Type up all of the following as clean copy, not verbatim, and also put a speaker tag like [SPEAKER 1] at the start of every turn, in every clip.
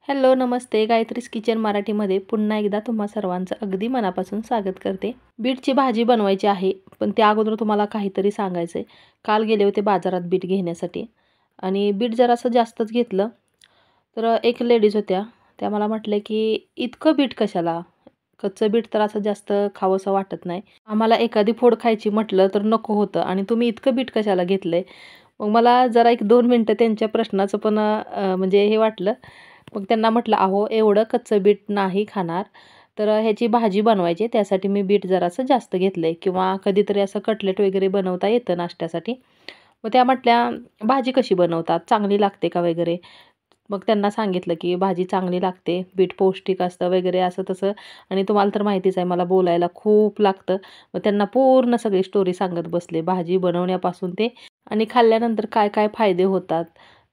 [SPEAKER 1] Hello नमस्ते गायत्रीज kitchen मराठीमध्ये पुन्हा एकदा तुम्हा सर्वांचं अगदी मनापासून स्वागत करते। बीटची भाजी बनवायची आहे, पण त्या अगोदर तुम्हाला काहीतरी सांगायचं आहे। काल गेले होते बाजारात बीट घेण्यासाठी आणि बीट जरासं जास्तच घेतलं। तर एक लेडीज होत्या, त्या मला म्हटल्या की इतकं बीट कशाला? कच्चं बीट तर असं जास्त खावंसं वाटत नाही, आम्हाला एखादी फोड खायची म्हटलं तर नको होतं आणि तुम्ही इतकं बीट कशाला घेतलंय? मग मला जरा एक 2 मिनिटं त्यांच्या प्रश्नाचं पण म्हणजे हे वाटलं। मग त्यांना म्हटलं, "अहो एवढं कच्चं बीट नाही खाणार, तर ह्याची भाजी बनवायची त्यासाठी मी बीट जरासं जास्त घेतलंय किंवा कधीतरी असं कटलेट वगैरे बनवता येतं नाश्त्यासाठी." मग त्या म्हटल्या, "भाजी कशी बनवतात? चांगली लागते का वगैरे?" मग त्यांना सांगितलं की भाजी चांगली लागते, बीट पौष्टिक असतं वगैरे असं तसं आणि तुम्हाला तर माहितीच आहे मला बोलायला खूप लागतं। मग त्यांना पूर्ण सगळी स्टोरी सांगत बसले, भाजी बनवण्यापासून ते आणि खाल्ल्यानंतर काय-काय फायदे होतात,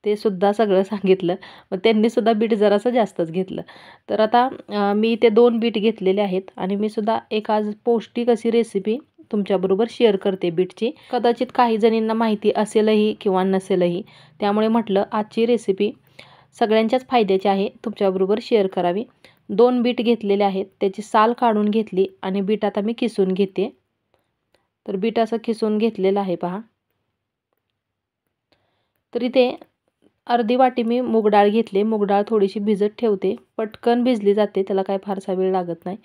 [SPEAKER 1] ते सुद्धा सगळं सांगितलं। मग त्यांनीसुद्धा बीट जरासं जास्तच घेतलं। तर आता मी ते 2 बीट घेतलेले आहेत आणि मी सुद्धा एक आज पौष्टिक अशी रेसिपी तुमच्याबरोबर शेअर करते बीटची। कदाचित काही जणींना माहिती असेलही किंवा नसेलही, त्यामुळे म्हटलं आजची रेसिपी सगळ्यांच्याच फायद्याची आहे, तुमच्याबरोबर शेअर करावी। 2 बीट घेतलेले आहेत, त्याची साल काढून घेतली आणि बीट आता मी किसून घेते। तर बीट असं किसून घेतलेलं आहे पहा। तर इथे अर्धी वाटी मी मूग डाळ घेतली, मूग डाळ थोडीशी भिजत ठेवते, पटकन भिजली जाते, त्याला काही फारसा वेळ लागत नाही।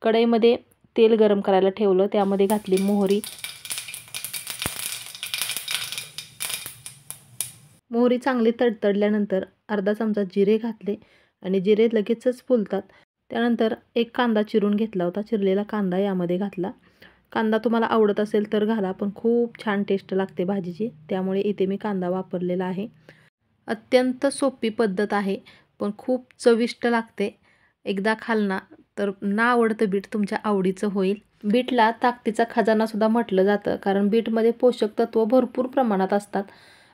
[SPEAKER 1] कढईमध्ये तेल गरम करायला ठेवलं, त्यामध्ये घातली मोहरी। मोहरी चांगली तडतडल्यानंतर अर्धा चमचा जिरे घातले आणि जिरे लगेचच फुलतात। त्यानंतर एक कांदा चिरून घेतला होता, चिरलेला कांदा यामध्ये घातला। कांदा तुम्हाला आवडत असेल तर घाला, पण खूप छान टेस्ट लागते भाजीची, त्यामुळे इथे मी कांदा वापरलेला आहे। अत्यंत सोपी पद्धत आहे, पण खूप चविष्ट लागते। एकदा खाल ना तर ना आवडतं बीट तुमच्या आवडीचं होईल। बीटला ताकदीचा खजानासुद्धा म्हटलं जातं, कारण बीटमध्ये पोषक तत्व भरपूर प्रमाणात असतात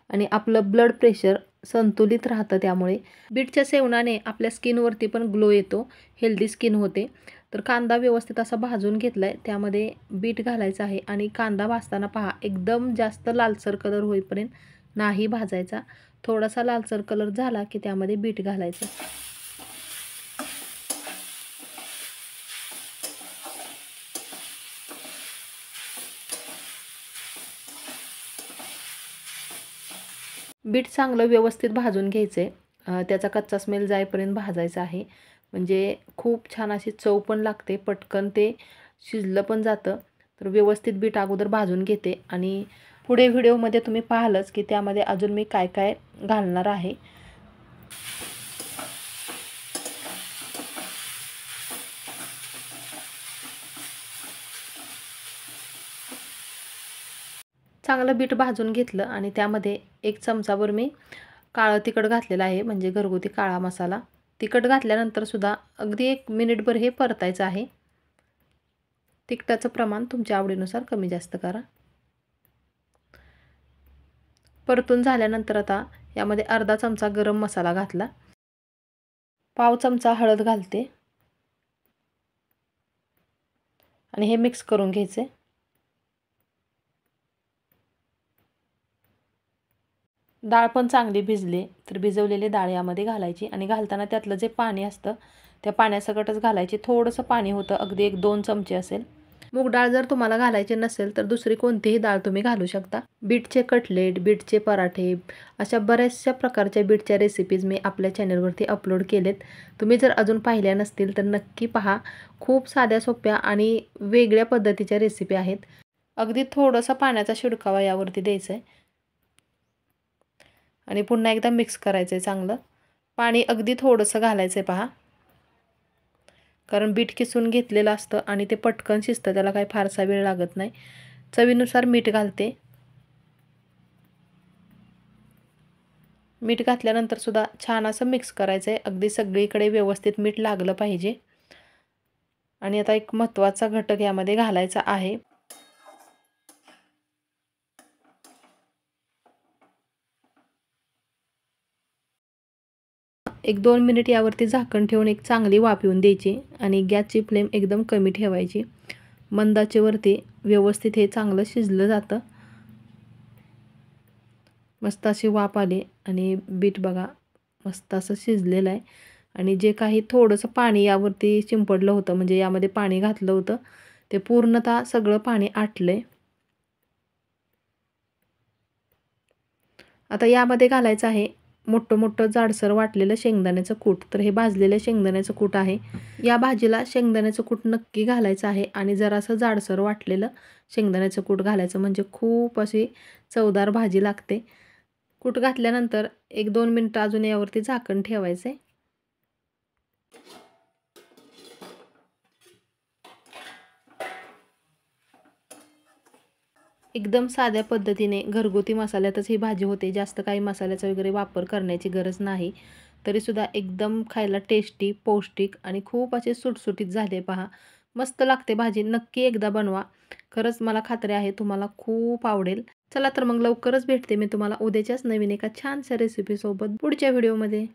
[SPEAKER 1] आणि आपलं ब्लड प्रेशर संतुलित राहतं। त्यामुळे बीटच्या सेवनाने आपल्या स्किनवरती पण ग्लो येतो, हेल्दी स्किन होते। तर कांदा व्यवस्थित असा भाजून घेतलाय, त्यामध्ये बीट घालायचं आहे आणि कांदा भाजताना पहा एकदम जास्त लालसर कलर होईपर्यंत नाही भाजायचा, थोडासा लालसर कलर झाला की त्यामध्ये बीट घालायचं। बीट चांगलं व्यवस्थित भाजून घ्यायचं आहे, त्याचा कच्चा स्मेल जाईपर्यंत भाजायचं आहे, म्हणजे खूप छान अशी चव पण लागते, पटकन ते शिजलं पण जातं। तर व्यवस्थित बीट अगोदर भाजून घेते आणि पुढे व्हिडिओमध्ये तुम्ही पाहालच की त्यामध्ये अजून मी काय काय घालणार आहे। चांगलं बीट भाजून घेतलं आणि त्यामध्ये 1 चमचाभर मी काळं तिखट घातलेलं आहे, म्हणजे घरगुती काळा मसाला। तिखट घातल्यानंतर सुद्धा अगदी 1 मिनिटभर हे परतायचं आहे। तिखटाचं प्रमाण तुमच्या आवडीनुसार कमी जास्त करा। परतून झाल्यानंतर आता यामध्ये अर्धा चमचा गरम मसाला घातला, पाव चमचा हळद घालते आणि हे मिक्स करून घ्यायचे। डाळ पण चांगली भिजली तर भिजवलेली डाळ यामध्ये घालायची आणि घालताना त्यातलं जे पाणी असतं त्या पाण्यासकटच घालायची। थोडंसं पाणी होतं, अगदी 1-2 चमचे असेल। मूग डाळ जर तुम्हाला घालायची नसेल तर दुसरी कोणतीही डाळ तुम्ही घालू शकता। बीटचे कटलेट, बीटचे पराठे, अशा बऱ्याचशा प्रकारच्या बीटच्या रेसिपीज मी आपल्या चॅनलवरती अपलोड केलेत, तुम्ही जर अजून पाहिल्या नसतील तर नक्की पहा। खूप साध्या सोप्या आणि वेगळ्या पद्धतीच्या रेसिपी आहेत। अगदी थोडासा पाण्याचा शिडकावा यावरती द्यायचा आहे आणि पुन्हा एकदा मिक्स करायचं आहे चांगलं। पाणी अगदी थोडंसं घालायचं आहे पहा, कारण बीट किसून घेतलेलं असतं आणि ते पटकन शिजतं, त्याला काही फारसा वेळ लागत नाही। चवीनुसार मीठ घालते। मीठ घातल्यानंतर सुद्धा छान असं मिक्स करायचं आहे, अगदी सगळीकडे व्यवस्थित मीठ लागलं पाहिजे। आणि आता एक महत्त्वाचा घटक यामध्ये घालायचा आहे। 1-2 मिनिट यावरती झाकण ठेवून एक चांगली वाफ येऊन द्यायची आणि गॅसची फ्लेम एकदम कमी ठेवायची। मंद आचेवरती व्यवस्थित हे चांगलं शिजलं जातं। मस्त अशी वाफ आली आणि बीट बघा मस्त असं शिजलेलं आहे। आणि जे काही थोडंसं पाणी यावरती शिंपडलं होतं, म्हणजे यामध्ये पाणी घातलं होतं, ते पूर्णतः सगळं पाणी आटलं आहे. आता यामध्ये घालायचं आहे मोठं जाडसर वाटलेलं शेंगदाण्याचं कूट. तर हे भाजलेलं शेंगदाण्याचं कूट आहे. या भाजीला शेंगदाण्याचं कूट नक्की घालायचं आहे आणि जरासं जाडसर वाटलेलं शेंगदाण्याचं कूट घालायचं, म्हणजे खूप अशी चवदार भाजी लागते. कूट घातल्यानंतर 1-2 मिनटं अजून यावरती झाकण ठेवायचं आहे. एकदम साध्या पद्धतीने घरगुती मसाल्यातच ही भाजी होते. जास्त काही मसाल्याचा वगैरे वापर करण्याची गरज नाही. तरीसुद्धा एकदम खायला टेस्टी, पौष्टिक आणि खूप असे सुटसुटीत झाले पहा. मस्त लागते भाजी. नक्की एकदा बनवा. खरंच मला खात्री आहे तुम्हाला खूप आवडेल. चला तर मग लवकरच भेटते मी तुम्हाला उद्याच्याच नवीन एका छानशा रेसिपीसोबत पुढच्या व्हिडिओमध्ये.